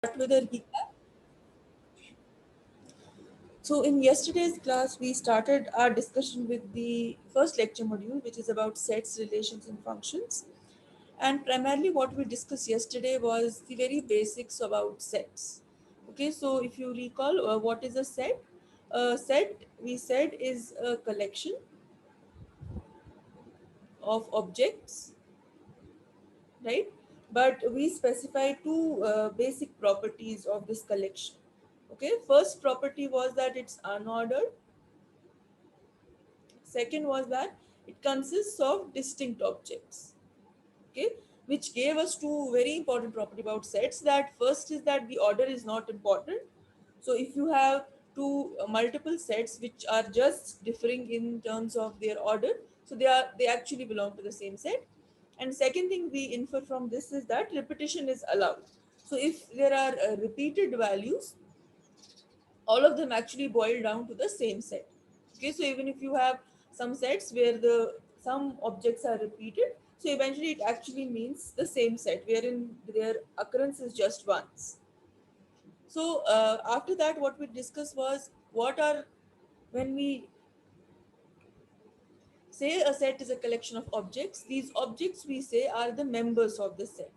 Whether he So in yesterday's class, we started our discussion with the first lecture module, which is about sets, relations, and functions. And primarily, what we discussed yesterday was the very basics about sets. Okay, so if you recall, what is a set? A set, we said, is a collection of objects, right? But we specify two basic properties of this collection. Okay, first property was that it's unordered. Second was that it consists of distinct objects, okay, which gave us two very important property about sets. That first is that the order is not important. So if you have two multiple sets which are just differing in terms of their order, so they actually belong to the same set. And second thing we infer from this is that repetition is allowed. So if there are repeated values, all of them actually boil down to the same set. Okay, so even if you have some sets where the some objects are repeated, so eventually it actually means the same set wherein their occurrence is just once. So after that, what we discussed was what are, when we say a set is a collection of objects, these objects we say are the members of the set.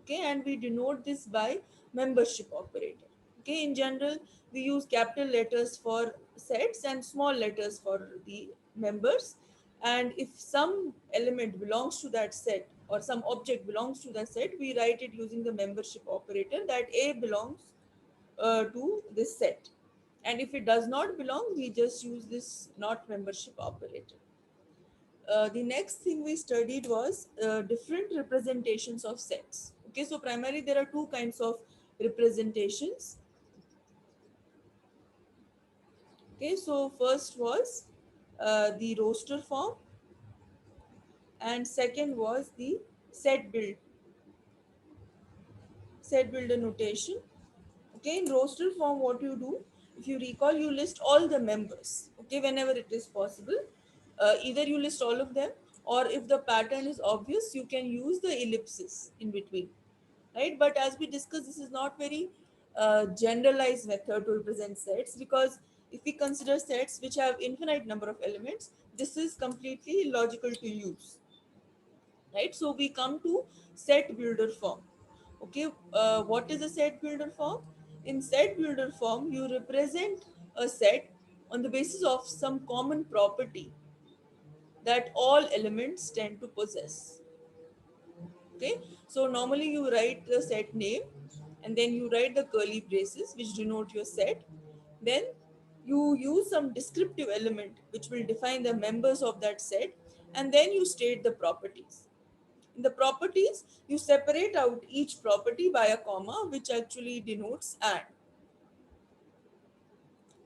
Okay, and we denote this by membership operator. Okay, in general, we use capital letters for sets and small letters for the members. And if some element belongs to that set or some object belongs to that set, we write it using the membership operator that A belongs to this set. And if it does not belong, we just use this not membership operator. The next thing we studied was different representations of sets. Okay, so primarily there are two kinds of representations. Okay, so first was the roster form, and second was the set build set builder notation. Okay, in roster form, what you do, if you recall, you list all the members. Okay, whenever it is possible, either you list all of them, or if the pattern is obvious, you can use the ellipsis in between, right? But as we discussed, this is not very generalized method to represent sets, because if we consider sets which have infinite number of elements, this is completely illogical to use, right? So we come to set builder form. Okay, what is a set builder form? In set builder form, you represent a set on the basis of some common property that all elements tend to possess. Okay, so normally you write the set name, and then you write the curly braces which denote your set. Then you use some descriptive element which will define the members of that set, and then you state the properties. In the properties, you separate out each property by a comma which actually denotes and.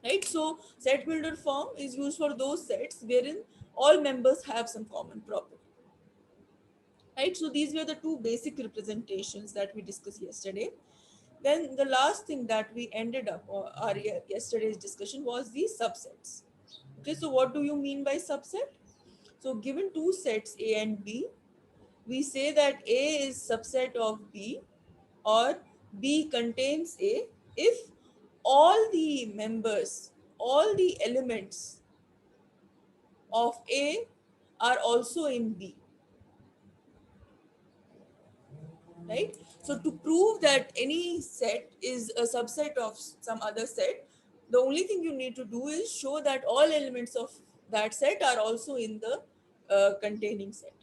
Right, so set builder form is used for those sets wherein all members have some common property. Right, so these were the two basic representations that we discussed yesterday. Then the last thing that we ended up or our yesterday's discussion was the subsets. Okay, so what do you mean by subset? So given two sets A and B, we say that A is subset of B, or B contains A if all the members, all the elements of A are also in B, right? So to prove that any set is a subset of some other set, the only thing you need to do is show that all elements of that set are also in the containing set,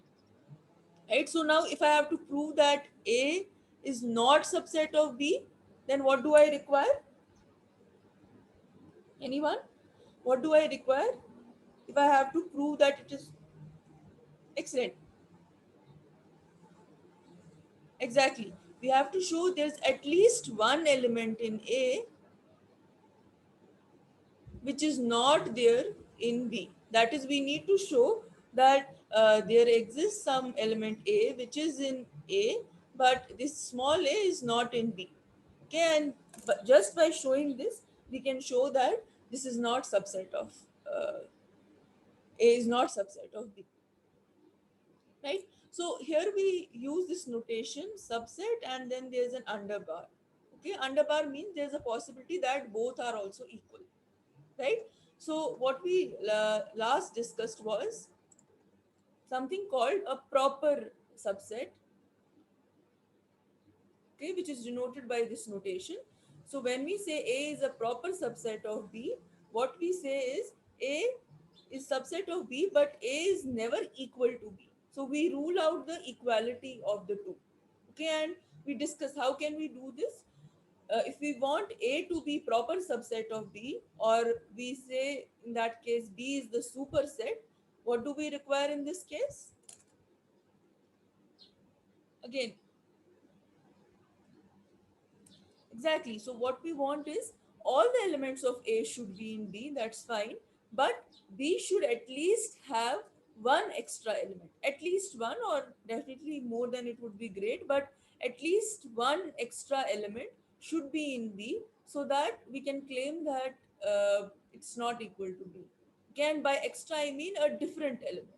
right? So now if I have to prove that A is not subset of B, then what do I require? Anyone? What do I require if I have to prove that it is excellent? Exactly. We have to show there's at least one element in A which is not there in B. That is, we need to show that there exists some element A which is in A, but this small a is not in B. Okay, and but just by showing this, we can show that this is not subset of A is not subset of B, right? So here we use this notation subset, and then there's an underbar. Okay, under par means there's a possibility that both are also equal, right? So what we last discussed was something called a proper subset, okay, which is denoted by this notation. So when we say A is a proper subset of B, what we say is A is subset of B, but A is never equal to B. So we rule out the equality of the two. Okay, and we discuss how can we do this. If we want A to be proper subset of B, or we say in that case B is the superset, what do we require in this case? Again, exactly. So what we want is all the elements of A should be in B, that's fine. But B should at least have one extra element. At least one, or definitely more than it would be great, but at least one extra element should be in B so that we can claim that it's not equal to B. Again, by extra I mean a different element,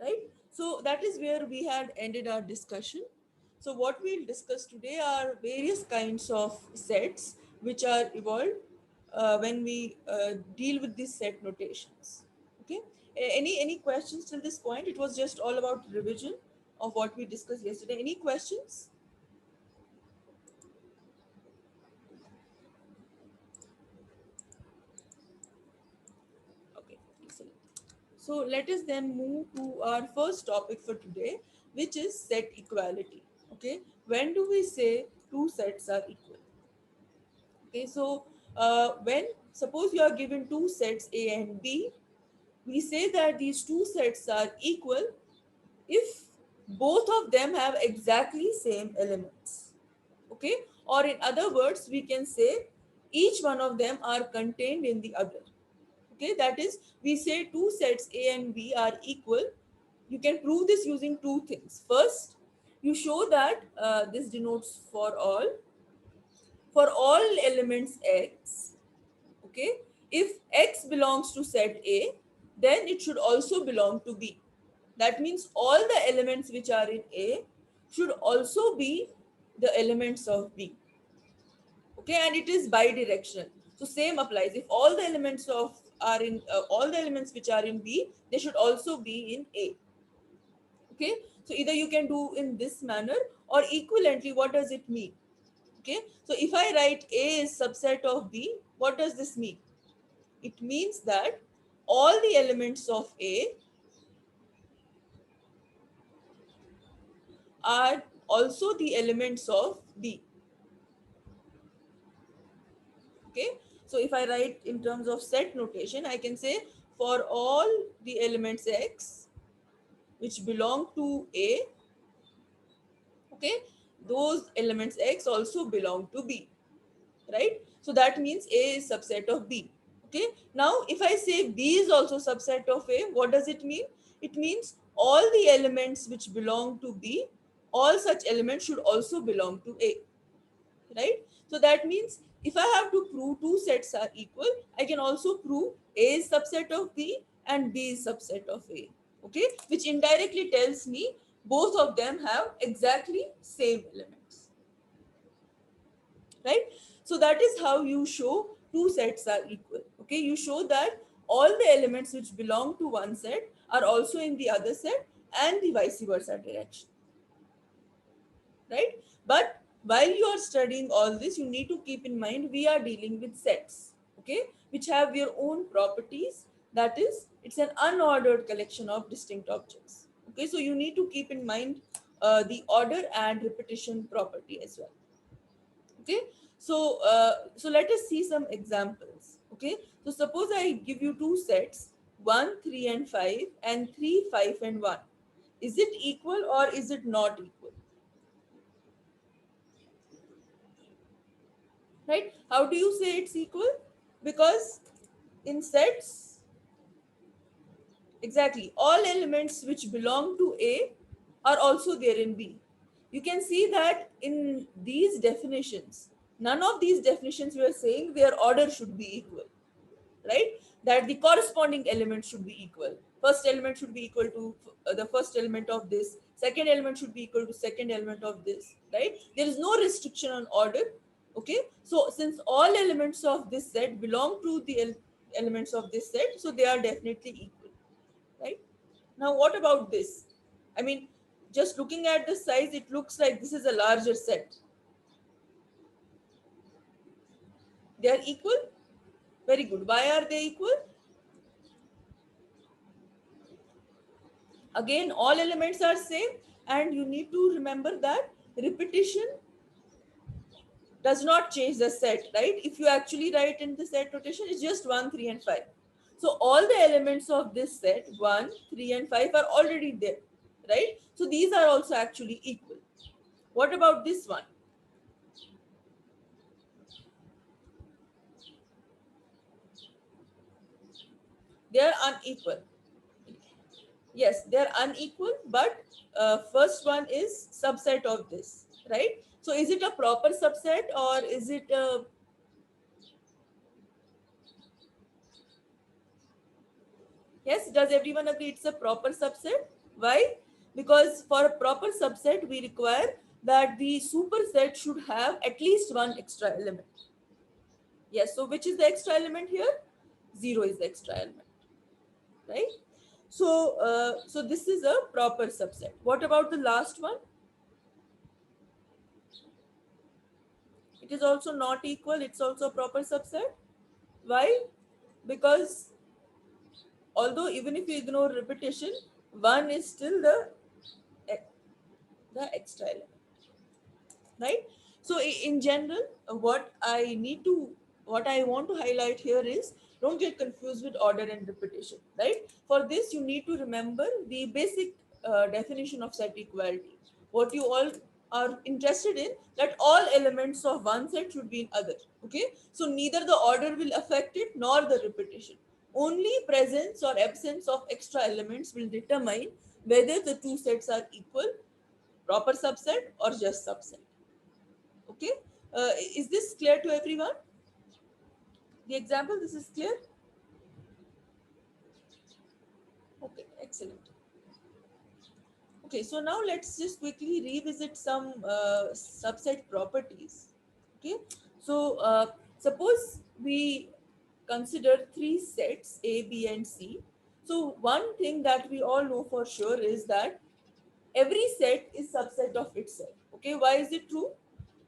right? So that is where we had ended our discussion. So what we'll discuss today are various kinds of sets which are evolved when we deal with these set notations. Okay. Any questions till this point? It was just all about revision of what we discussed yesterday. Any questions? Okay, excellent. So let us then move to our first topic for today, which is set equality. Okay, when do we say two sets are equal? Okay, so when suppose you are given two sets A and B, we say that these two sets are equal if both of them have exactly same elements. Okay, or in other words, we can say each one of them are contained in the other. Okay, that is, we say two sets A and B are equal. You can prove this using two things. First, you show that this denotes for all elements X. Okay, if X belongs to set A, then it should also belong to B. That means all the elements which are in A should also be the elements of B. Okay, and it is bidirectional. So same applies. If all the elements of are in all the elements which are in B, they should also be in A. Okay, so either you can do in this manner, or equivalently, what does it mean? Okay, so if I write A is subset of B, what does this mean? It means that all the elements of A are also the elements of B. Okay, so if I write in terms of set notation, I can say for all the elements X which belong to A, okay, those elements X also belong to B, right? So that means A is subset of B. Okay, now if I say B is also subset of A, what does it mean? It means all the elements which belong to B, all such elements should also belong to A, right? So that means if I have to prove two sets are equal, I can also prove A is subset of B and B is subset of A. Okay, which indirectly tells me both of them have exactly same elements, right? So that is how you show two sets are equal. Okay, you show that all the elements which belong to one set are also in the other set, and the vice versa direction, right? But while you are studying all this, you need to keep in mind we are dealing with sets, okay, which have their own properties. That is, it's an unordered collection of distinct objects. Okay, so you need to keep in mind the order and repetition property as well. Okay, so so let us see some examples. Okay, so suppose I give you two sets, 1 3 and 5, and 3 5 and 1. Is it equal or is it not equal? Right? How do you say it's equal? Because in sets, exactly, all elements which belong to A are also there in B. You can see that in these definitions, none of these definitions we are saying their order should be equal, right? That the corresponding element should be equal. First element should be equal to the first element of this. second element should be equal to second element of this, right? There is no restriction on order. Okay, so since all elements of this set belong to the elements of this set, so they are definitely equal, right? Now what about this? I mean, just looking at the size, it looks like this is a larger set. They are equal. Very good. Why are they equal? Again, all elements are same, and you need to remember that repetition does not change the set, right? If you actually write in the set rotation, it's just 1, 3, and 5. So all the elements of this set, 1, 3, and 5, are already there, right? So these are also actually equal. What about this one? They are unequal. Yes, they are unequal, but first one is subset of this, right? So is it a proper subset, or is it a... Yes, does everyone agree it's a proper subset? Why? Because for a proper subset, we require that the superset should have at least one extra element. Yes, so which is the extra element here? 0 is the extra element, right? So this is a proper subset. What about the last one? It is also not equal. It's also a proper subset. Why? Because although even if you ignore repetition, 1 is still the extra element, right? So in general, what I want to highlight here is, don't get confused with order and repetition, right? For this, you need to remember the basic definition of set equality. What you all are interested in, that all elements of one set should be in other. Okay, so neither the order will affect it nor the repetition. Only presence or absence of extra elements will determine whether the two sets are equal, proper subset, or just subset. Okay, is this clear to everyone? The example, this is clear? Okay, excellent. Okay, so now let's just quickly revisit some subset properties. Okay, so suppose we consider three sets A, B, and C. So one thing that we all know for sure is that every set is subset of itself. Okay, why is it true?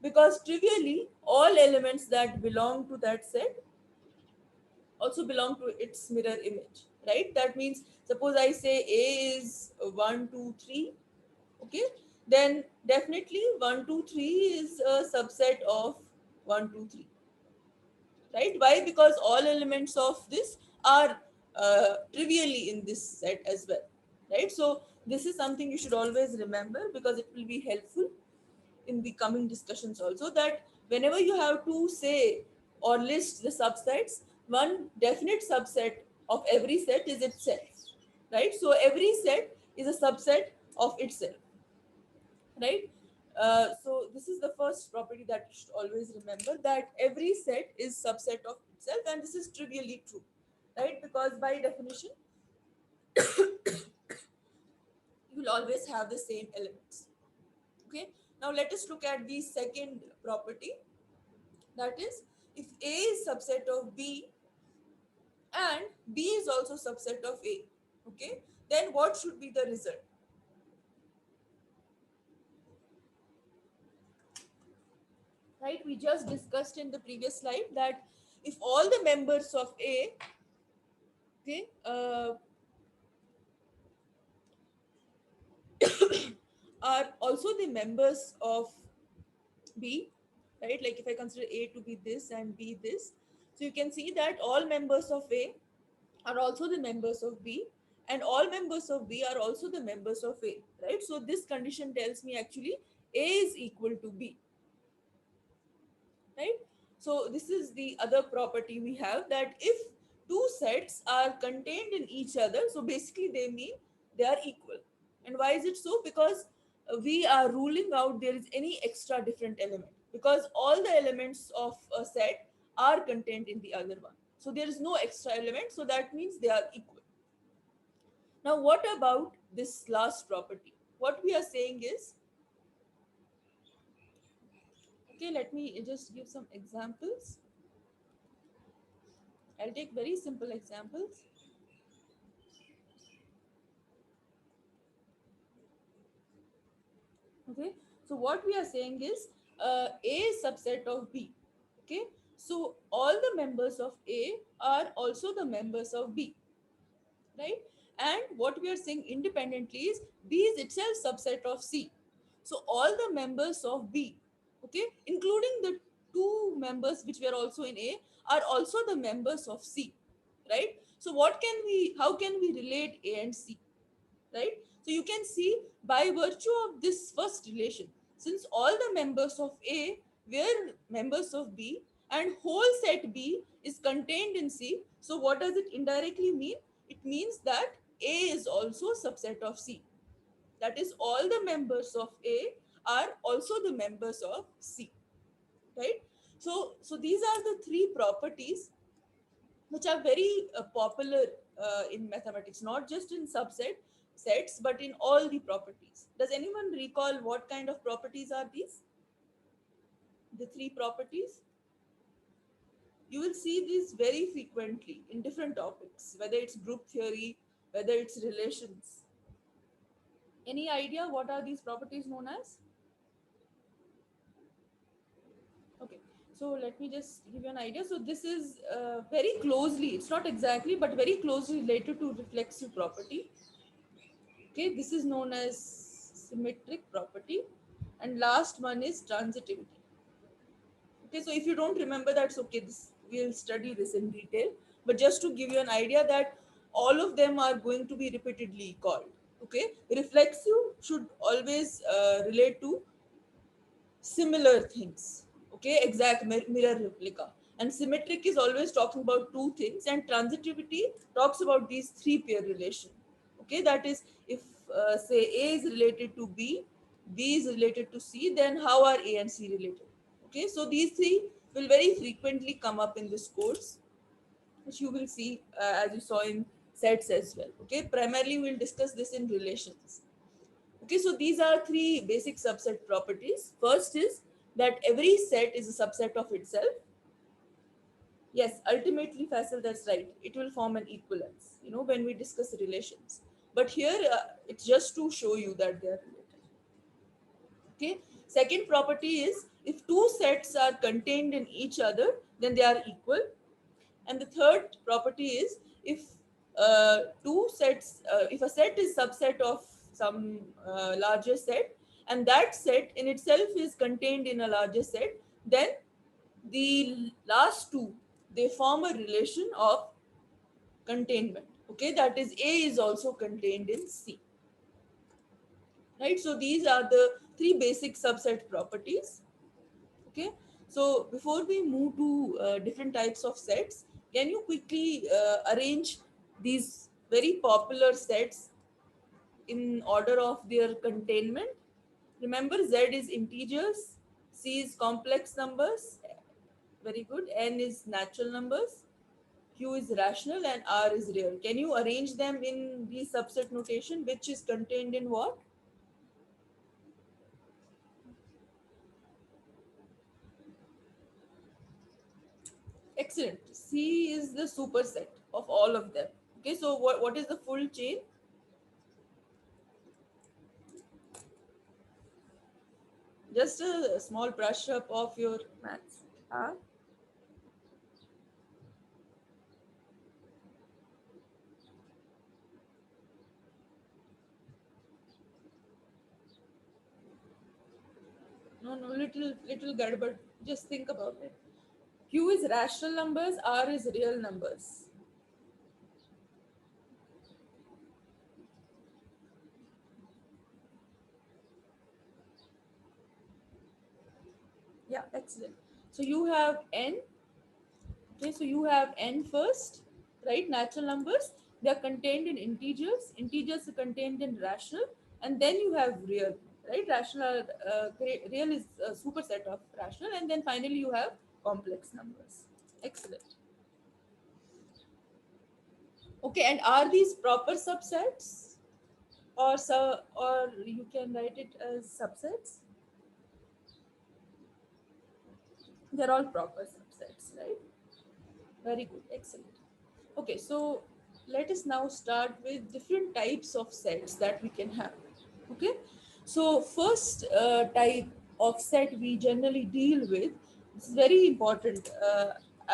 Because trivially, all elements that belong to that set also belong to its mirror image, right? That means suppose I say A is 1, 2, 3. Okay, then definitely 1, 2, 3 is a subset of 1, 2, 3, right? Why? Because all elements of this are trivially in this set as well, right? So this is something you should always remember, because it will be helpful in the coming discussions also, that whenever you have to say or list the subsets, one definite subset of every set is itself, right? So every set is a subset of itself, right? So this is the first property that you should always remember, that every set is subset of itself, and this is trivially true, right? Because by definition, you will always have the same elements. Okay, now let us look at the second property. That is, if A is subset of B and B is also subset of A, okay, then what should be the result? Right? We just discussed in the previous slide that if all the members of A, okay, are also the members of B, right? Like if I consider A to be this and B this, so you can see that all members of A are also the members of B, and all members of B are also the members of A, right? So this condition tells me actually A is equal to B, right? So this is the other property we have, that if two sets are contained in each other, so basically they mean they are equal. And why is it so? Because we are ruling out there is any extra different element, because all the elements of a set are contained in the other one, so there is no extra element, so that means they are equal. Now what about this last property? what we are saying is, okay, let me just give some examples. I'll take very simple examples. Okay, so what we are saying is A is subset of B. Okay, so all the members of A are also the members of B, right? And what we are saying independently is B is itself subset of C. So all the members of B, okay, including the two members which were also in A, are also the members of C, right? So how can we relate A and C, right? So you can see by virtue of this first relation, since all the members of A were members of B and whole set B is contained in C, so what does it indirectly mean? It means that A is also a subset of C. That is, all the members of A are also the members of C, right? So these are the three properties which are very popular in mathematics, not just in subset sets, but in all the properties. Does anyone recall what kind of properties are these? The three properties? You will see these very frequently in different topics, whether it's group theory, whether it's relations. Any idea what are these properties known as? Okay, so let me just give you an idea. So this is very closely, it's not exactly, but very closely related to reflexive property. Okay, this is known as symmetric property. And last one is transitivity. Okay, so if you don't remember, that's okay. We'll study this in detail. But just to give you an idea that all of them are going to be repeatedly called. Okay, reflexive should always relate to similar things. Okay, exact mirror replica. And symmetric is always talking about two things, and transitivity talks about these three pair relation. Okay, that is, if say A is related to B is related to C, then how are A and C related? Okay, so these three will very frequently come up in this course, which you will see as you saw in sets as well. Okay, primarily we'll discuss this in relations. Okay, so these are three basic subset properties. First is that every set is a subset of itself. Yes, ultimately, Faisal, that's right. It will form an equivalence, when we discuss relations. But here, it's just to show you that they are related. Okay. Second property is if two sets are contained in each other, then they are equal. And the third property is if if a set is subset of some larger set, and that set in itself is contained in a larger set, then the last two, they form a relation of containment. Okay, that is A is also contained in C. Right, so these are the three basic subset properties. Okay, so before we move to different types of sets, can you quickly arrange these very popular sets in order of their containment? Remember, Z is integers, C is complex numbers, very good, N is natural numbers, Q is rational, and R is real. Can you arrange them in the subset notation, which is contained in what? Excellent. C is the superset of all of them. Okay, so what is the full chain? Just a small brush up of your maths. Huh? No, no, little garbage. Just think about it. Q is rational numbers, R is real numbers. Yeah, excellent. So you have N. Okay, so you have N first, right? Natural numbers. They are contained in integers. Integers are contained in rational, and then you have real, right? Real is a superset of rational, and then finally you have complex numbers. Excellent. Okay, and are these proper subsets? or so, or you can write it as subsets. They're all proper subsets, right? Very good, excellent. Okay, so let us now start with different types of sets that we can have. Okay, so first type of set we generally deal with, this is very important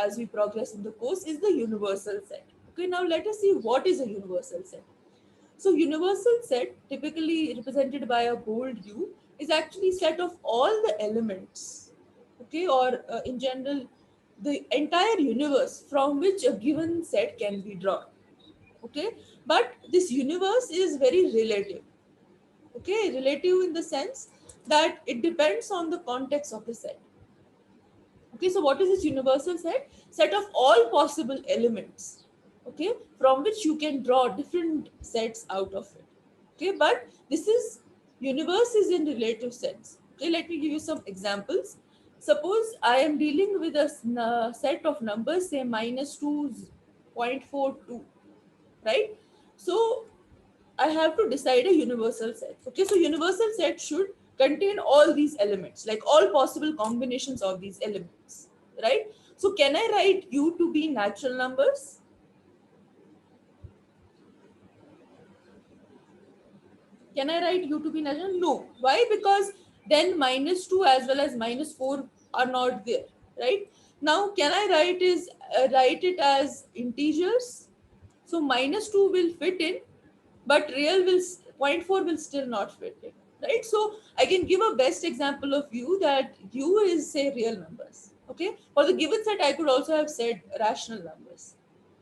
as we progress in the course, is the universal set. Okay, now let us see what is a universal set. So universal set, typically represented by a bold U, is actually set of all the elements, okay, or in general, the entire universe from which a given set can be drawn, okay. But this universe is very relative, okay, relative in the sense that it depends on the context of the set. Okay, so what is this universal set? Set of all possible elements, okay, from which you can draw different sets out of it. Okay, but this is universe is in relative sense. Okay, let me give you some examples. Suppose I am dealing with a set of numbers, say minus 2.42, right? So I have to decide a universal set. Okay, so universal set should contain all these elements, like all possible combinations of these elements, right? So can I write u to be natural numbers? Can I write u to be natural? No. Why? Because then minus 2 as well as minus 4 are not there, right? Now, can I write it as integers? So minus 2 will fit in, but real will zero point 0.4 will still not fit in, right? So I can give a best example of u, that u is say real numbers. Okay, for the given set I could also have said rational numbers,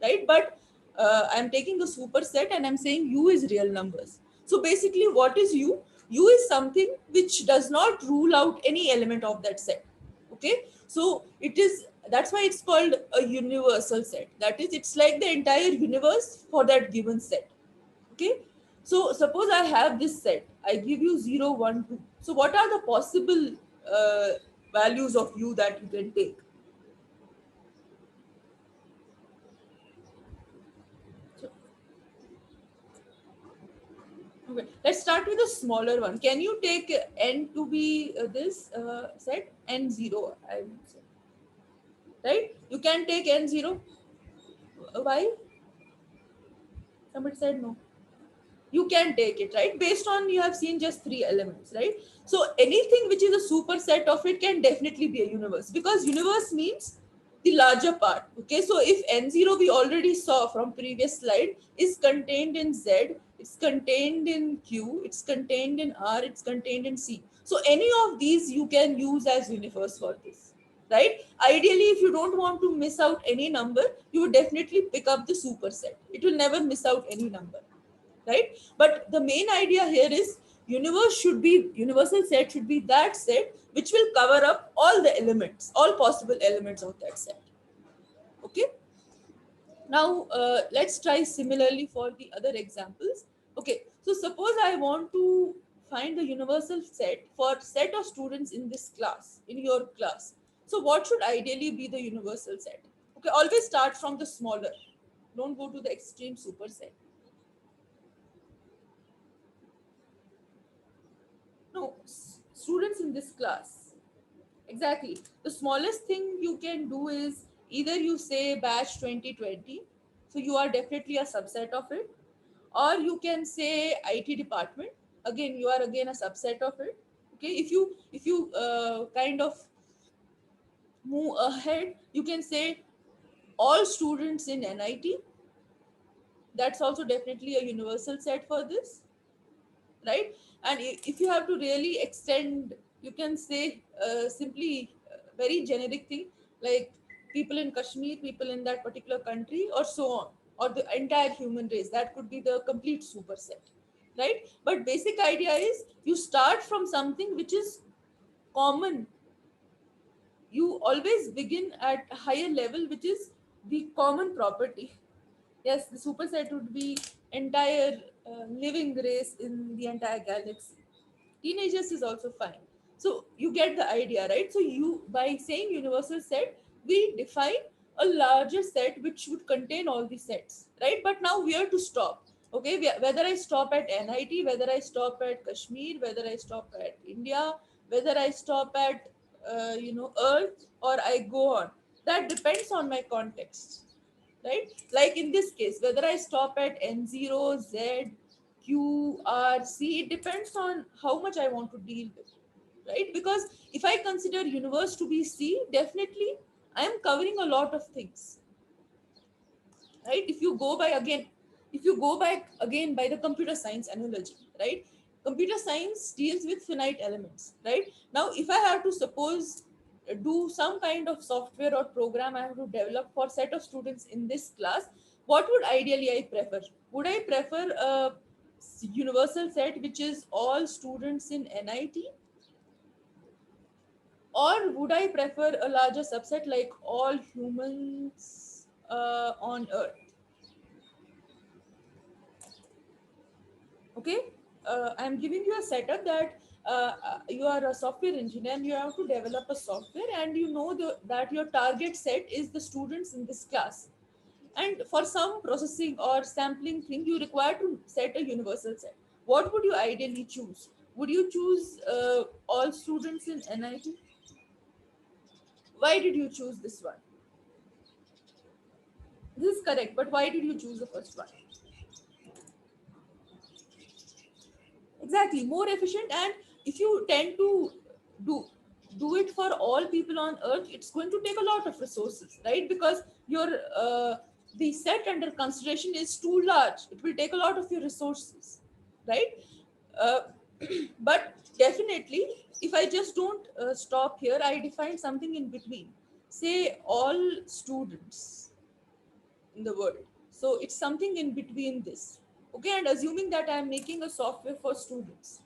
right? But I'm taking a superset and I'm saying u is real numbers. So basically what is u? U is something which does not rule out any element of that set. Okay, so it is, that's why it's called a universal set. That is, it's like the entire universe for that given set. Okay, so suppose I have this set, I give you 0, 1, 2. So what are the possible uh, values of u that you can take? So, okay, let's start with a smaller one. Can you take n to be this set n0, I would say, right? You can take n0. Why? Somebody said no. You can take it, right? Based on you have seen just three elements, right? So anything which is a superset of it can definitely be a universe, because universe means the larger part. Okay, so if n0 we already saw from previous slide is contained in z, it's contained in q, it's contained in r, it's contained in c. So any of these you can use as universe for this, right? Ideally, if you don't want to miss out any number, you would definitely pick up the superset. It will never miss out any number, right? But the main idea here is universal set should be that set which will cover up all the elements, all possible elements of that set. Okay, now let's try similarly for the other examples. Okay, so suppose I want to find the universal set for set of students in this class, in your class. So what should ideally be the universal set? Okay, always start from the smaller, don't go to the extreme superset. No, students in this class. Exactly. The smallest thing you can do is either you say batch 2020, so you are definitely a subset of it, or you can say IT department. Again, you are again a subset of it. Okay, if you kind of move ahead, you can say all students in NIT. That's also definitely a universal set for this, right? And if you have to really extend, you can say simply very generic thing like people in Kashmir, people in that particular country, or so on, or the entire human race. That could be the complete superset, right? But basic idea is you start from something which is common. You always begin at a higher level, which is the common property. Yes, the superset would be entire living race in the entire galaxy. Teenagers is also fine. So you get the idea, right? So you, by saying universal set, we define a larger set which would contain all the sets, right? But now where to stop? Okay, whether I stop at NIT, whether I stop at Kashmir, whether I stop at India, whether I stop at Earth, or I go on, that depends on my context, right? Like in this case, whether I stop at N0, Z, Q, R, C, it depends on how much I want to deal with, right? Because if I consider universe to be C, definitely I am covering a lot of things, right? If you go by again by the computer science analogy, right? Computer science deals with finite elements, right? Now if I have to suppose do some kind of software or program I have to develop for set of students in this class, what would ideally I prefer? Would I prefer a universal set which is all students in NIT, or would I prefer a larger subset like all humans on earth? Okay, I'm giving you a setup that you are a software engineer and you have to develop a software, and you know that your target set is the students in this class, and for some processing or sampling thing you require to set a universal set. What would you ideally choose? Would you choose all students in NIT? Why did you choose this one? This is correct, but why did you choose the first one? Exactly, more efficient. And if you tend to do do it for all people on earth, it's going to take a lot of resources, right? Because your the set under consideration is too large, it will take a lot of your resources, right? uh, but definitely, if I just don't stop here, I define something in between, say all students in the world. So it's something in between this. Okay, and assuming that I'm making a software for students,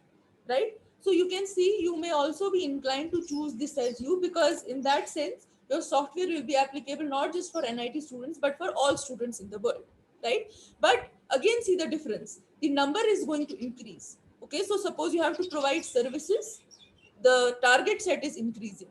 right? So you can see you may also be inclined to choose this as you, because in that sense, your software will be applicable not just for NIT students but for all students in the world, right? But again, see the difference. The number is going to increase. Okay, so suppose you have to provide services, the target set is increasing.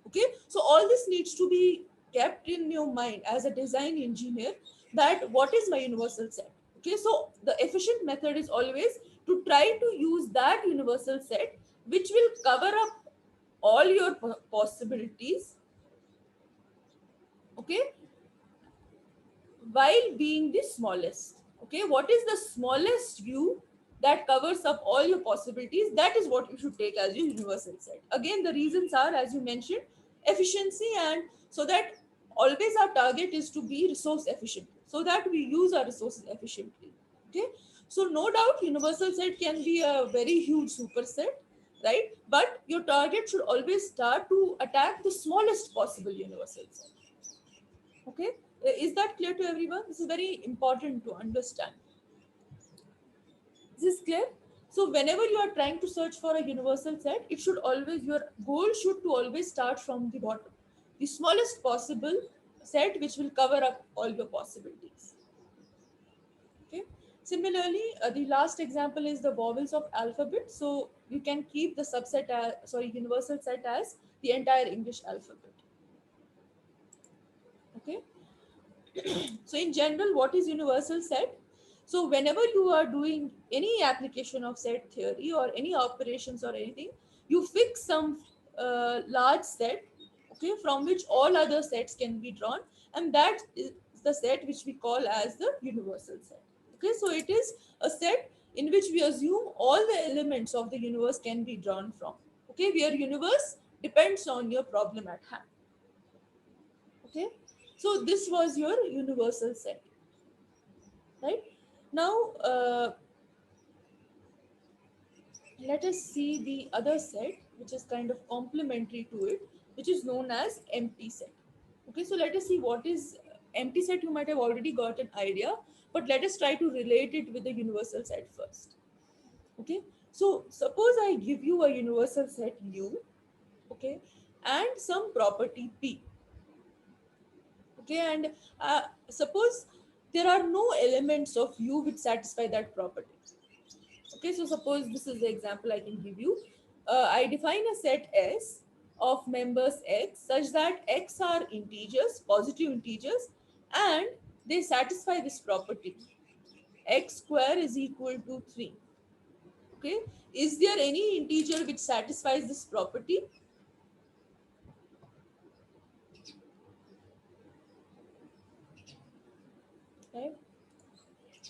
Okay, so all this needs to be kept in your mind as a design engineer, that what is my universal set. Okay, so the efficient method is always to try to use that universal set which will cover up all your possibilities, okay, while being the smallest. Okay, what is the smallest view that covers up all your possibilities? That is what you should take as your universal set. Again, the reasons are, as you mentioned, efficiency, and so that always our target is to be resource efficient, so that we use our resources efficiently. Okay, so no doubt universal set can be a very huge superset, right? But your target should always start to attack the smallest possible universal set. Okay, is that clear to everyone? This is very important to understand. This is clear. So whenever you are trying to search for a universal set, it should always, your goal should to always start from the bottom, the smallest possible set which will cover up all your possibilities. Okay. Similarly, the last example is the vowels of alphabet. So you can keep the subset as, sorry, universal set as the entire English alphabet. Okay. So in general, what is universal set? So whenever you are doing any application of set theory or any operations or anything, you fix some large set, okay, from which all other sets can be drawn, and that is the set which we call as the universal set. Okay, so it is a set in which we assume all the elements of the universe can be drawn from. Okay, where universe depends on your problem at hand. Okay, so this was your universal set, right? Now let us see the other set which is kind of complementary to it, which is known as empty set. Okay, so let us see what is empty set. You might have already got an idea, but let us try to relate it with the universal set first. Okay, so suppose I give you a universal set U, okay, and some property P. Okay, and suppose there are no elements of U which satisfy that property. Okay, so suppose this is the example I can give you. I define a set S of members X such that X are integers, positive integers, and they satisfy this property. x square is equal to 3. Okay, is there any integer which satisfies this property? Right?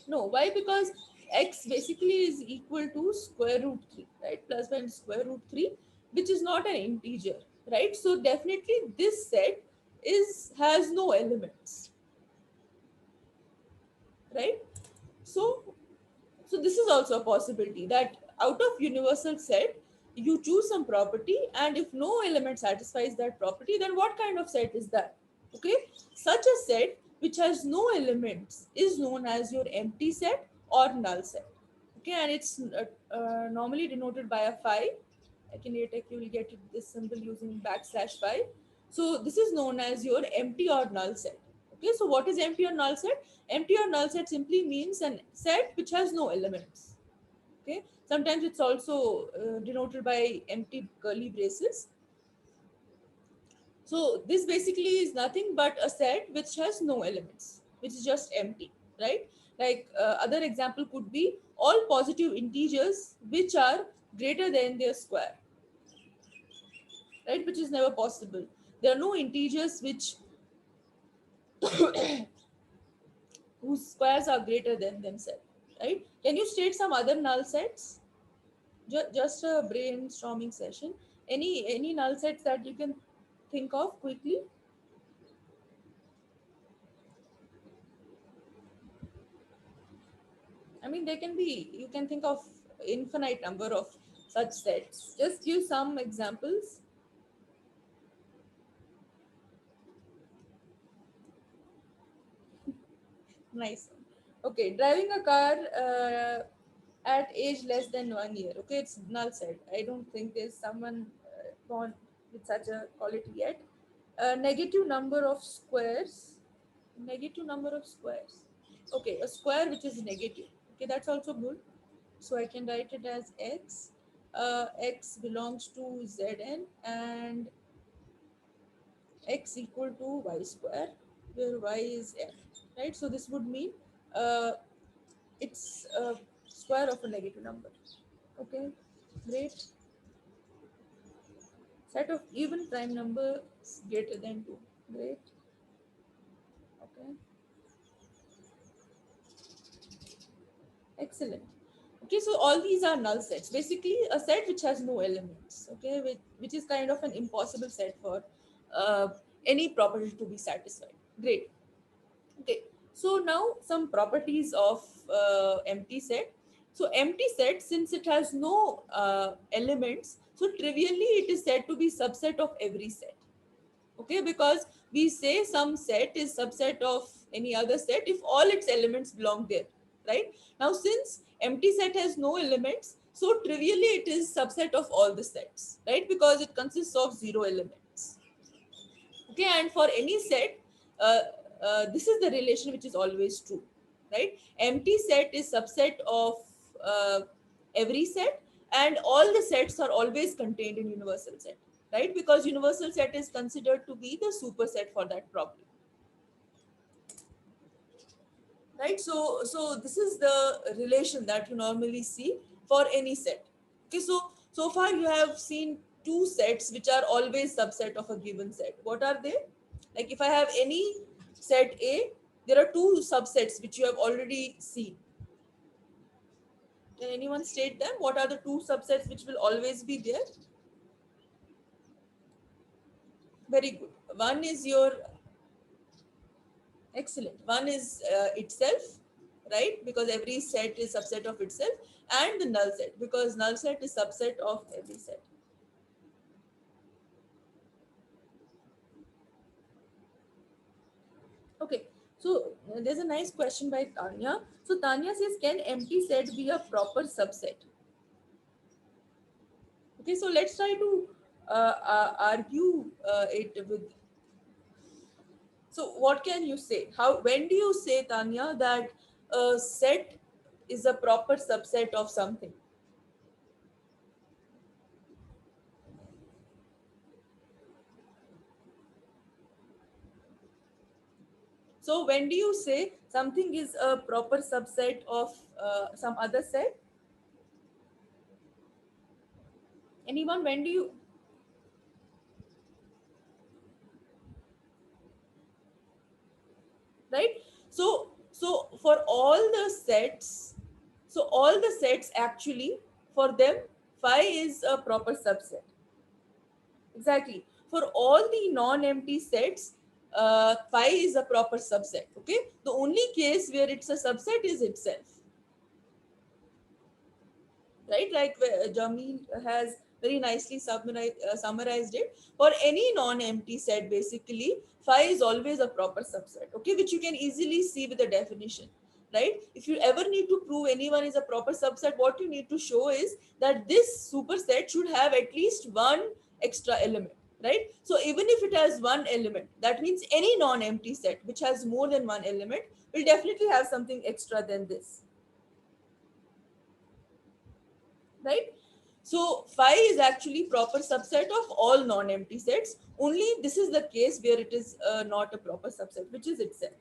No, why? Because x basically is equal to square root 3, right? Plus minus square root 3, which is not an integer, right? So definitely this set is has no elements, right? So so this is also a possibility that out of universal set you choose some property, and if no element satisfies that property, then what kind of set is that? Okay, such a set which has no elements is known as your empty set or null set. Okay, and it's normally denoted by a phi. Like in ATech you will get this symbol using backslash phi. So this is known as your empty or null set. Okay, so what is empty or null set? Empty or null set simply means an set which has no elements. Okay, sometimes it's also denoted by empty curly braces. So this basically is nothing but a set which has no elements, which is just empty, right? Like other example could be all positive integers which are greater than their square, right? Which is never possible. There are no integers which whose squares are greater than themselves, right? Can you state some other null sets? Just a brainstorming session. Any null sets that you can think of quickly? I mean, they can be. You can think of infinite number of such sets. Just use some examples. Nice. Okay, driving a car at age less than 1 year. Okay, it's null set. I don't think there's someone born with such a quality yet. Negative number of squares. Negative number of squares. Okay, a square which is negative. Okay, that's also good. So I can write it as x. X belongs to Zn, and x equal to y square, where y is n. Right? So this would mean uh, it's a square of a negative number. Okay, great. Set of even prime numbers greater than 2. Great. Okay, excellent. Okay, so all these are null sets. Basically, a set which has no elements. Okay, which is kind of an impossible set for any property to be satisfied. Great. Okay, so now some properties of empty set. So empty set, since it has no elements, so trivially it is said to be subset of every set. Okay, because we say some set is subset of any other set if all its elements belong there, right? Now since empty set has no elements, so trivially it is subset of all the sets, right? Because it consists of zero elements. Okay, and for any set, uh, this is the relation which is always true, right? Empty set is subset of uh, every set, and all the sets are always contained in universal set, right? Because universal set is considered to be the superset for that problem, right? So this is the relation that you normally see for any set. Okay, so far you have seen two sets which are always subset of a given set. What are they? Like if I have any set A, there are two subsets which you have already seen. Can anyone state them? What are the two subsets which will always be there? Very good. One is your excellent. One is itself, right? Because every set is subset of itself, and the null set because null set is subset of every set. Okay. So there's a nice question by Tanya. So Tanya says, can empty set be a proper subset? Okay, so let's try to argue it with. So what can you say? How when do you say, Tanya, that a set is a proper subset of something? So when do you say something is a proper subset of some other set. Anyone? When do you, right? So for all the sets, so all the sets actually, for them, phi is a proper subset. Exactly. For all the non-empty sets, phi is a proper subset. Okay. The only case where it's a subset is itself, right? Like Jamil has very nicely summarized it. For any non-empty set, basically, phi is always a proper subset, okay, which you can easily see with the definition, right? If you ever need to prove anyone is a proper subset, what you need to show is that this superset should have at least one extra element, right? So even if it has one element, that means any non-empty set which has more than one element will definitely have something extra than this, right? So phi is actually proper subset of all non-empty sets. Only this is the case where it is not a proper subset, which is itself.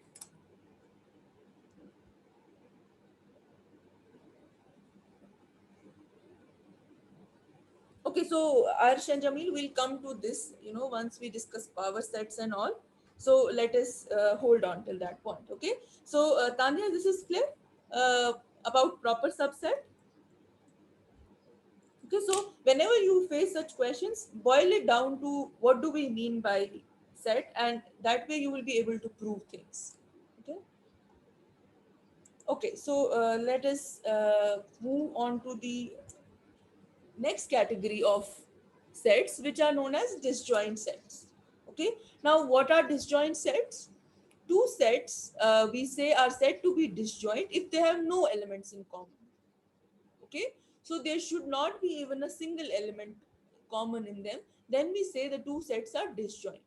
Okay, so Arsh and Jamil will come to this, once we discuss power sets and all. So let us hold on till that point. Okay. So Tanya, this is clear uh, about proper subset. Okay, so whenever you face such questions, boil it down to what do we mean by set, and that way you will be able to prove things. Okay. Okay, so let us move on to the next category of sets, which are known as disjoint sets. Okay, now what are disjoint sets? Two sets we say are said to be disjoint if they have no elements in common. Okay, so there should not be even a single element common in them. Then we say the two sets are disjoint.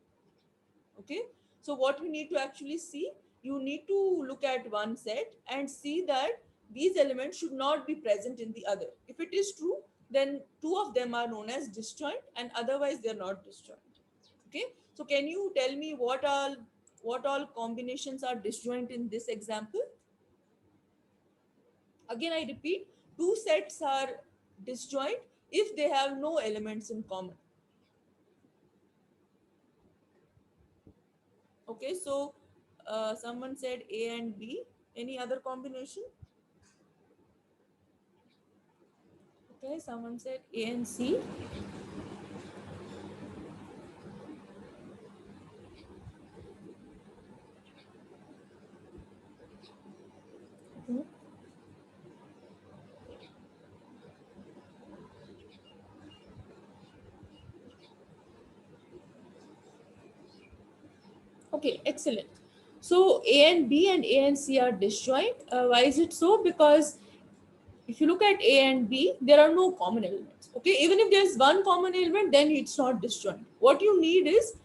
Okay, so what you need to actually see, you need to look at one set and see that these elements should not be present in the other. If it is true, then two of them are known as disjoint, and otherwise they are not disjoint. Okay, so can you tell me what all combinations are disjoint in this example? Again, I repeat, two sets are disjoint if they have no elements in common. Okay, so someone said A and B. Any other combination? Okay, someone said A and C. Mhm. Okay, excellent. So A and B and A and C are disjoint. Why is it so? Because if you look at A and B, there are no common elements. Okay, even if there's one common element, then it's not disjoint. What you need is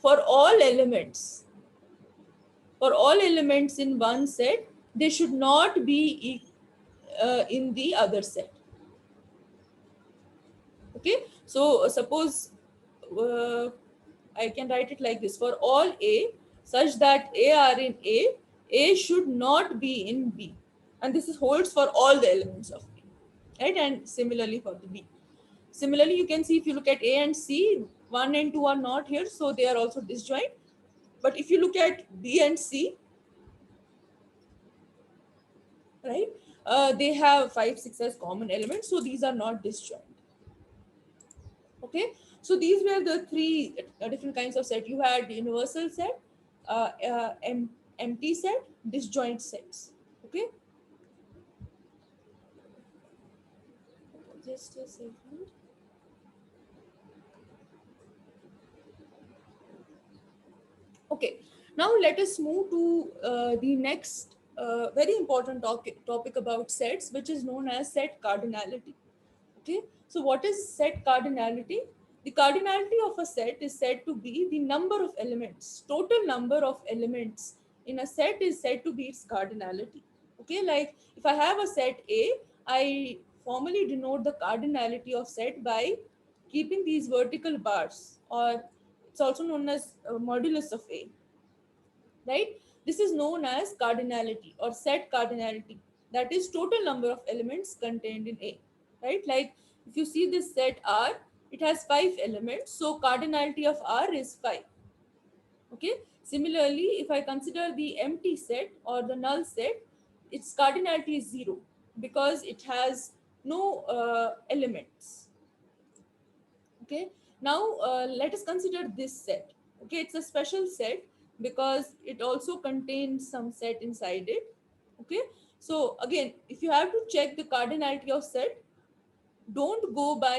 for all elements, for all elements in one set, they should not be in the other set. Okay, so suppose uh, I can write it like this: for all A such that A are in A should not be in B, and this is holds for all the elements of B, right? And similarly for the B. Similarly, you can see if you look at A and C, 1 and 2 are not here, so they are also disjoint. But if you look at B and C, right, they have 5 6 as common elements, so these are not disjoint. Okay, so these were the three different kinds of set. You had universal set, empty set, disjoint sets. Okay, just a second. Okay, now let us move to the next very important topic about sets, which is known as set cardinality. Okay, so what is set cardinality? The cardinality of a set is said to be the number of elements, total number of elements in a set is said to be its cardinality. Okay, like if I have a set A, I formally denote the cardinality of set by keeping these vertical bars, or it's also known as modulus of A, right? This is known as cardinality or set cardinality. That is total number of elements contained in A, right? Like if you see this set R, it has 5 elements, so cardinality of R is 5. Okay. Similarly, if I consider the empty set or the null set, its cardinality is 0 because it has no elements. Okay. Now let us consider this set. Okay, it's a special set because it also contains some set inside it. Okay, so again, if you have to check the cardinality of set, don't go by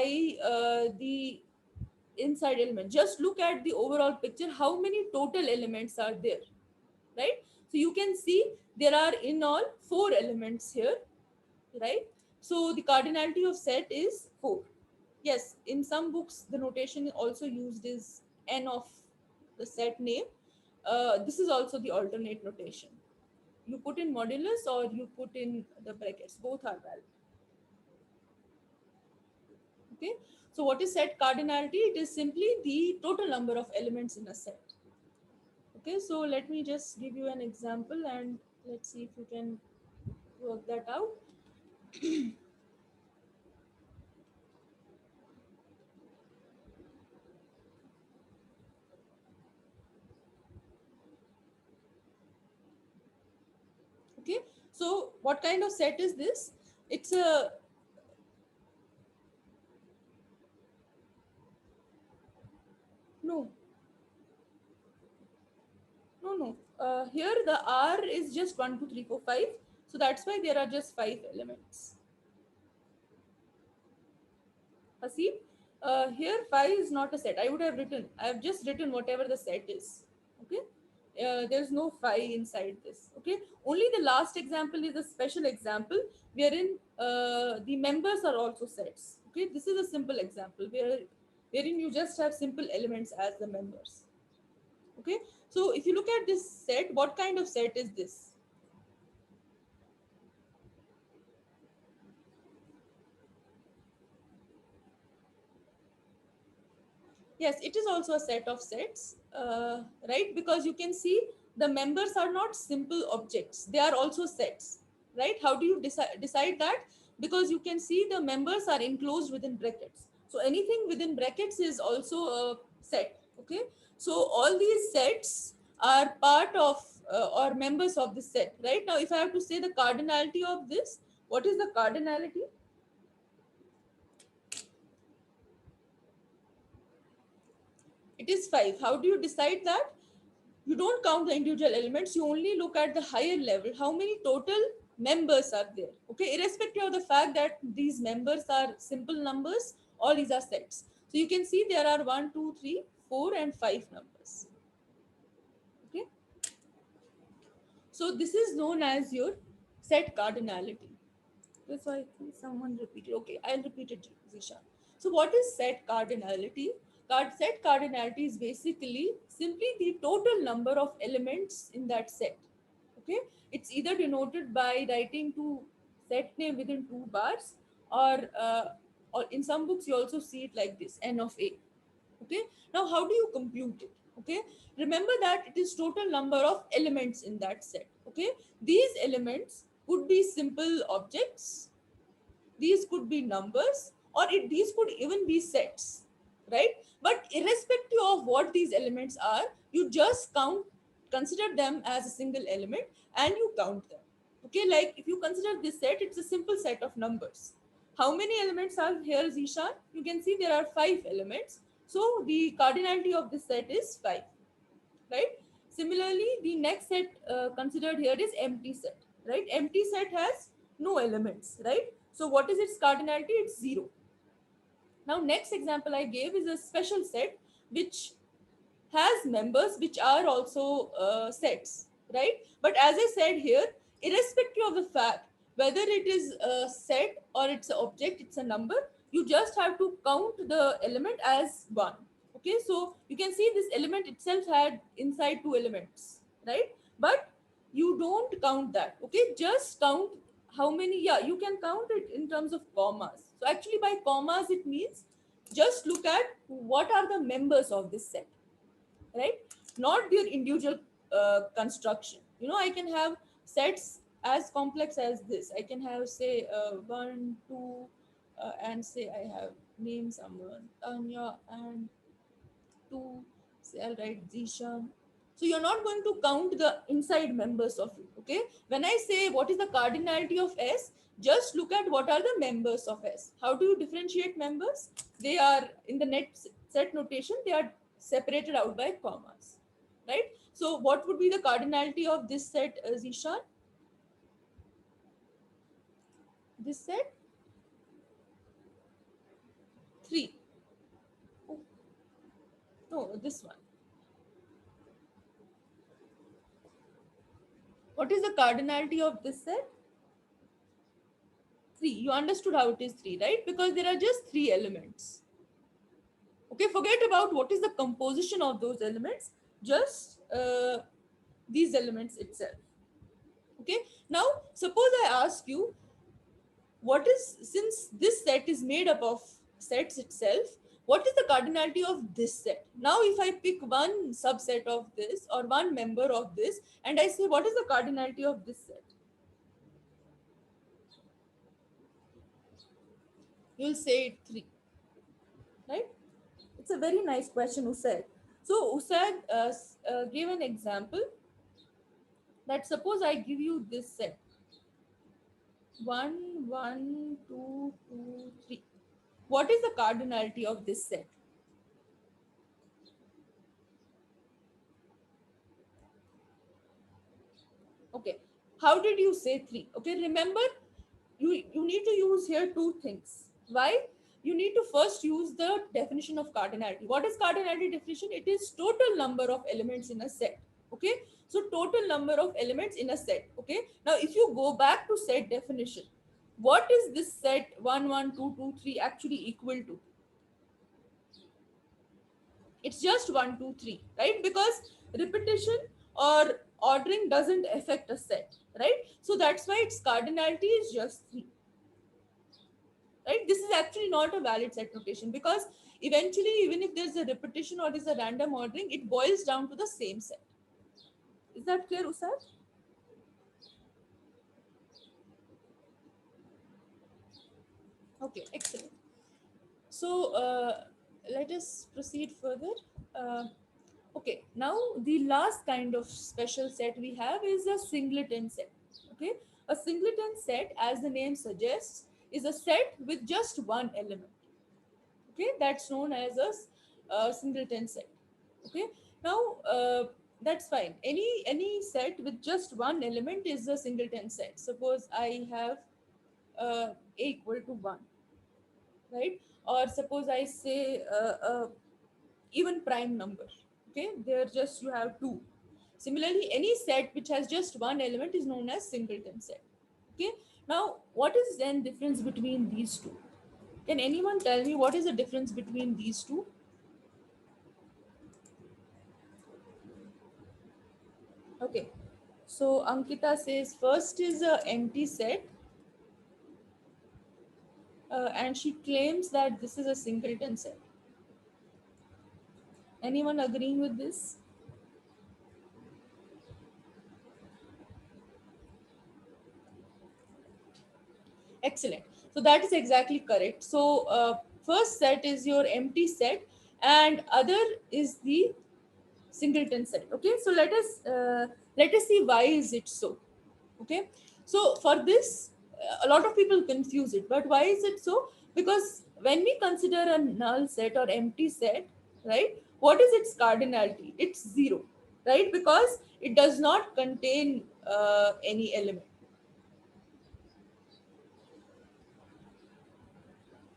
the inside element, just look at the overall picture, how many total elements are there, right? So you can see there are in all 4 elements here, right? So the cardinality of set is 4. Yes, in some books the notation also used is n of the set name. This is also the alternate notation. You put in modulus or you put in the brackets, both are valid. Okay, so what is set cardinality? It is simply the total number of elements in a set. Okay, so let me just give you an example and let's see if you can work that out. Okay, so what kind of set is this? It's a no, no. Here the R is just 1, 2, 3, 4, 5. So that's why there are just 5 elements. See, here 5 is not a set. I have just written whatever the set is. Okay, there's no 5 inside this. Okay, only the last example is a special example wherein the members are also sets. Okay, this is a simple example wherein you just have simple elements as the members. Okay, so if you look at this set, what kind of set is this? Yes, it is also a set of sets, right? Because you can see the members are not simple objects, they are also sets, right? How do you decide that? Because you can see the members are enclosed within brackets. So anything within brackets is also a set, okay? So all these sets are part of or members of the set, right? Now, if I have to say the cardinality of this, what is the cardinality? It is 5. How do you decide that? You don't count the individual elements, you only look at the higher level, how many total members are there. Okay, irrespective of the fact that these members are simple numbers or these are sets. So you can see there are 1, 2, 3, 4, and 5 numbers. Okay, so this is known as your set cardinality. That's why I think someone repeated. Okay, I'll repeat it, Zisha. So, what is set cardinality? Set cardinality is basically simply the total number of elements in that set. Okay, it's either denoted by writing to set name within 2 bars, or in some books you also see it like this, n of a. Okay, now how do you compute it? Okay, remember that it is total number of elements in that set. Okay, these elements could be simple objects, these could be numbers, or these could even be sets, right? But irrespective of what these elements are, you just consider them as a single element and you count them. Okay, like if you consider this set, it's a simple set of numbers. How many elements are here, Zishan? You can see there are 5 elements, so the cardinality of this set is 5, right? Similarly, the next set considered here is empty set, right? Empty set has no elements, right? So what is its cardinality? It's 0. Now, next example I gave is a special set which has members which are also sets, right? But as I said here, irrespective of the fact whether it is a set or it's an object, it's a number, you just have to count the element as one. Okay, so you can see this element itself had inside 2 elements, right? But you don't count that. Okay, just count how many. Yeah, you can count it in terms of commas. So actually, by commas, it means just look at what are the members of this set, right? Not your individual construction. I can have sets as complex as this. I can have, say, one, two, and say I have name someone, Tanya, and two, say I'll write Zishan. So you're not going to count the inside members of it. Okay. When I say what is the cardinality of S, just look at what are the members of S. How do you differentiate members? They are in the net set notation, they are separated out by commas. Right? So what would be the cardinality of this set, Zishan? This set? 3. Oh, no, this one. What is the cardinality of this set? 3. You understood how it is 3, right? Because there are just 3 elements. Okay, forget about what is the composition of those elements, just these elements itself. Okay, now suppose I ask you, what is, since this set is made up of sets itself, what is the cardinality of this set? Now if I pick one subset of this or one member of this and I say what is the cardinality of this set, you'll say it 3, right? It's a very nice question, Usaid. So Usaid gave an example that suppose I give you this set, 1, 1, 2, 2, 3. What is the cardinality of this set? Okay. How did you say 3? Okay, remember, you need to use here two things. Why? You need to first use the definition of cardinality. What is cardinality definition? It is total number of elements in a set. Okay. So total number of elements in a set. Okay. Now if you go back to set definition, what is this set 1, 1, 2, 2, 3 actually equal to? It's just 1, 2, 3, right? Because repetition or ordering doesn't affect a set, right? So that's why its cardinality is just 3, right? This is actually not a valid set notation, because eventually, even if there's a repetition or there's a random ordering, it boils down to the same set. Is that clear, Usad? Okay, excellent. So let us proceed further. Uh, okay, now the last kind of special set we have is a singleton set. Okay, a singleton set, as the name suggests, is a set with just one element. Okay, that's known as a singleton set. Okay, now that's fine. Any set with just one element is a singleton set. Suppose I have a equal to 1, right? Or suppose I say even prime number. Okay, there just you have 2. Similarly, any set which has just one element is known as singleton set. Okay, now what is then difference between these two? Can anyone tell me what is the difference between these two? Okay, so Ankita says first is a empty set, and she claims that this is a singleton set. Anyone agreeing with this? Excellent. So that is exactly correct. So first set is your empty set, and other is the singleton set. Okay, so let us see why is it so. Okay, so for this, a lot of people confuse it, but why is it so? Because when we consider a null set or empty set, right, what is its cardinality? It's 0, right? Because it does not contain any element.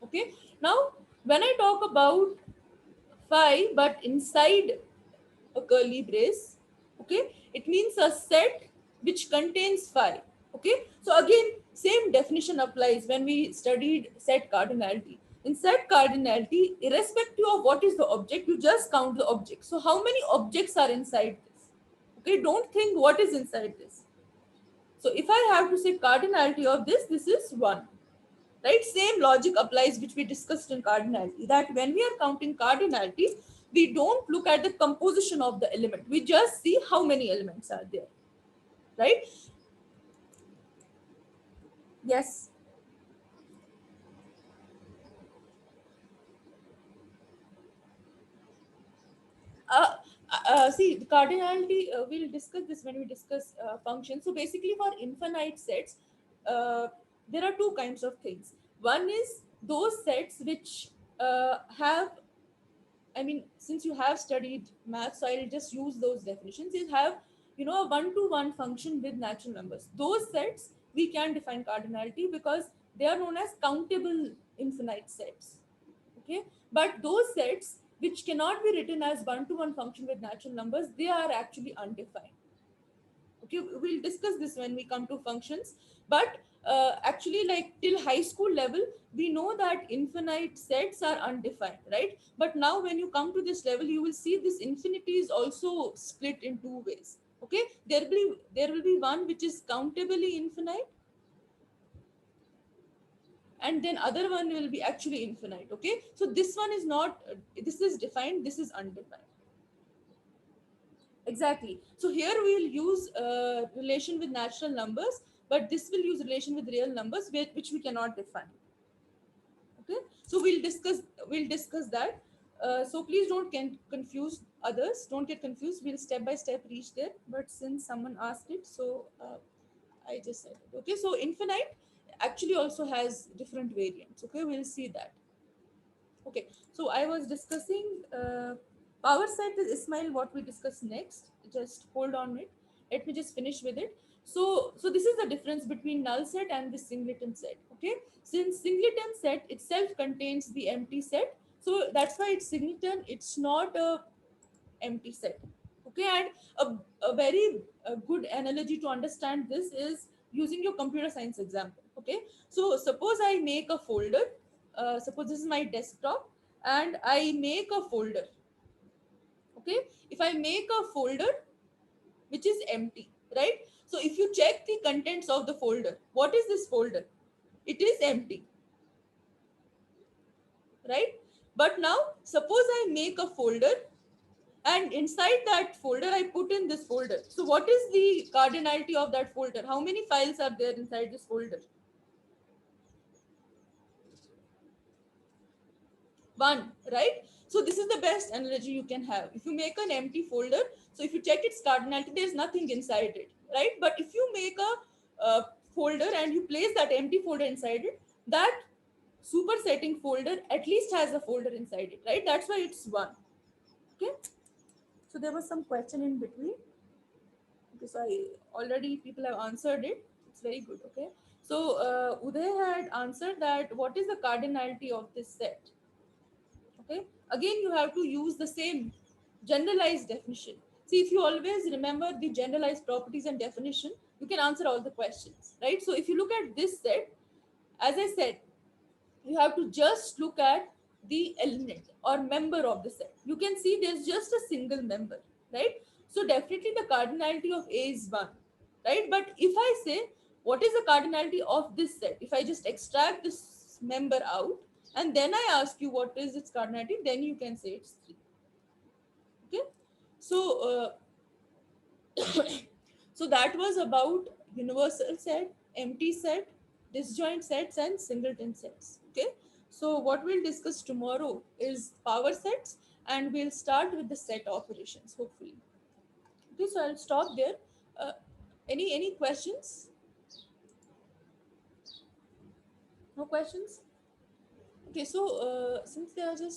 Okay, now when I talk about phi but inside a curly brace, okay, it means a set which contains phi. Okay, so again, same definition applies when we studied set cardinality. In set cardinality, irrespective of what is the object, you just count the object. So how many objects are inside this? Okay, don't think what is inside this. So if I have to say cardinality of this is 1, right? Same logic applies which we discussed in cardinality, that when we are counting cardinality, we don't look at the composition of the element, we just see how many elements are there. right? Yes. uh, See, the cardinality, we'll discuss this when we discuss functions. So basically, for infinite sets, uh, there are two kinds of things. One is those sets which have, I mean, since you have studied math, so I'll just use those definitions. You have, a one-to-one function with natural numbers. Those sets we can define cardinality because they are known as countable infinite sets. Okay, but those sets which cannot be written as one-to-one function with natural numbers, they are actually undefined. Okay, we'll discuss this when we come to functions. But actually, like till high school level, we know that infinite sets are undefined, right? But now when you come to this level, you will see this infinity is also split in two ways. Okay, there will be one which is countably infinite, and then other one will be actually infinite. Okay, so this one is not, this is defined, this is undefined. Exactly. So here we'll use relation with natural numbers, but this will use relation with real numbers, which we cannot define. Okay, so we'll discuss that. So please don't confuse others, don't get confused, we'll step by step reach there. But since someone asked it, so I just said it. Okay, so infinite actually also has different variants. Okay, we'll see that. Okay, so I was discussing power set with Ismail. What we discuss next? Just hold on it. Let me just finish with it. So this is the difference between null set and the singleton set. Okay, since singleton set itself contains the empty set, so that's why it's singleton. It's not a empty set. Okay, and a very good analogy to understand this is using your computer science example. Okay, so suppose I make a folder. Suppose this is my desktop, and I make a folder. Okay, if I make a folder which is empty, right? So if you check the contents of the folder, what is this folder? It is empty, right? But now suppose I make a folder, and inside that folder I put in this folder. So what is the cardinality of that folder? How many files are there inside this folder? One, right? So this is the best analogy you can have. If you make an empty folder, so if you check its cardinality, there's nothing inside it, right? But if you make a folder and you place that empty folder inside it, that supersetting folder at least has a folder inside it, right? That's why it's one. Okay, so there was some question in between. Okay, so I already people have answered it. It's very good. Okay, so Uday had answered that what is the cardinality of this set. Okay, again you have to use the same generalized definition. See, if you always remember the generalized properties and definition, you can answer all the questions, right? So if you look at this set, as I said, you have to just look at the element or member of the set. You can see there's just a single member, right? So definitely the cardinality of A is 1, right? But if I say what is the cardinality of this set, if I just extract this member out and then I ask you what is its cardinality, then you can say it's 3. Okay, so so that was about universal set, empty set, disjoint sets, and singleton sets. Okay, so what we'll discuss tomorrow is power sets, and we'll start with the set operations, hopefully. Okay, so I'll stop there. Uh, any questions? No questions? Okay, so since there are just